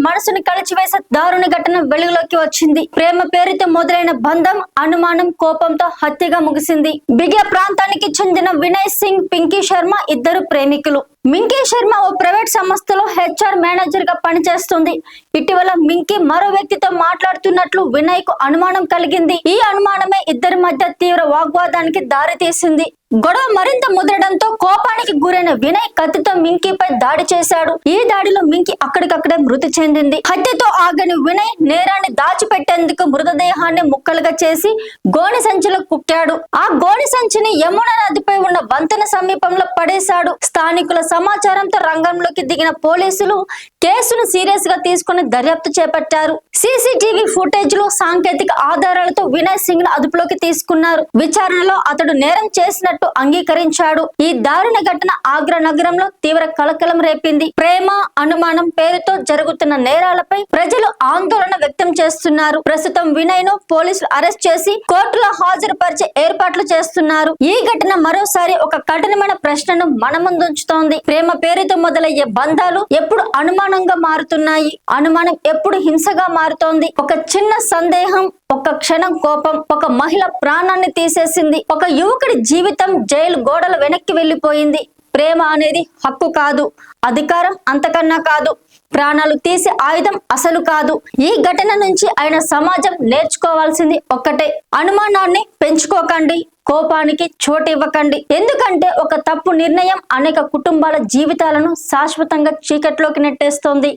మనసుని కలిచివేసే దారుణ ఘటన వెలుగులోకి వచ్చింది. ప్రేమ పేరుతో మొదలైన బంధం అనుమానం కోపంతో హత్యగా ముగిసింది. బిగే ప్రాంతానికి చెందిన వినయ్ సింగ్, పింకీ శర్మ ఇద్దరు ప్రేమికులు. మింకీ శర్మ ఓ ప్రైవేట్ సంస్థలో HR మేనేజర్ గా పనిచేస్తుంది. ఇటీవల మింకీ మరో వ్యక్తితో మాట్లాడుతున్నట్లు వినయ్ కు అనుమానం కలిగింది. ఈ అనుమానమే ఇద్దరి మధ్య తీవ్ర వాగ్వాదానికి దారితీసింది. గొడవ మరింత ముదరడంతో కోపానికి గురైన వినయ్ కత్తితో మింకీపై దాడి చేశాడు. ఈ దాడిలో మింకీ అక్కడికక్కడే మృతి చెందింది. హత్యతో ఆగని వినయ్ నేరాన్ని దాచిపెట్టేందుకు మృతదేహాన్ని ముక్కలుగా చేసి గోనె సంచిలో కుక్కాడు. ఆ గోనె సంచిని యమునా నదిపై ఉన్న వంతెన సమీపంలో పడేశాడు. స్థానికుల సమాచారంతో రంగంలోకి దిగిన పోలీసులు కేసును సీరియస్ గా తీసుకుని దర్యాప్తు చేపట్టారు. CCTV ఫుటేజ్ లో సాంకేతిక ఆధారాలతో వినయ్ సింగ్ ను అదుపులోకి తీసుకున్నారు. విచారణలో అతడు నేరం చేసినట్టు అంగీకరించాడు. ఈ దారుణ ఘటన ఆగ్రా నగరంలో తీవ్ర కలకలం రేపింది. ప్రేమ అనుమానం పేరుతో జరుగుతున్న నేరాలపై ప్రజలు ఆందోళన వ్యక్తం చేస్తున్నారు. ప్రస్తుతం వినయ్ ను పోలీసులు అరెస్ట్ చేసి కోర్టులో హాజరుపరిచే ఏర్పాట్లు చేస్తున్నారు. ఈ ఘటన మరోసారి ఒక కఠినమైన ప్రశ్నను మన ముందుంచుతోంది. ప్రేమ పేరుతో మొదలయ్యే బంధాలు ఎప్పుడు అనుమానంగా మారుతున్నాయి? అనుమానం ఎప్పుడు హింసగా మారుతోంది? ఒక చిన్న సందేహం, ఒక క్షణం కోపం ఒక మహిళ ప్రాణాన్ని తీసేసింది. ఒక యువకుడి జీవితం జైలు గోడల వెనక్కి వెళ్లిపోయింది. ప్రేమ అనేది హక్కు కాదు, అధికారం అంతకన్నా కాదు, ప్రాణాలు తీసే ఆయుధం అసలు కాదు. ఈ ఘటన నుంచి ఆయన సమాజం నేర్చుకోవాల్సింది ఒక్కటే: అనుమానాన్ని పెంచుకోకండి, కోపానికి చోటు ఇవ్వకండి. ఎందుకంటే ఒక తప్పు నిర్ణయం అనేక కుటుంబాల జీవితాలను శాశ్వతంగా చీకట్లోకి నెట్టేస్తోంది.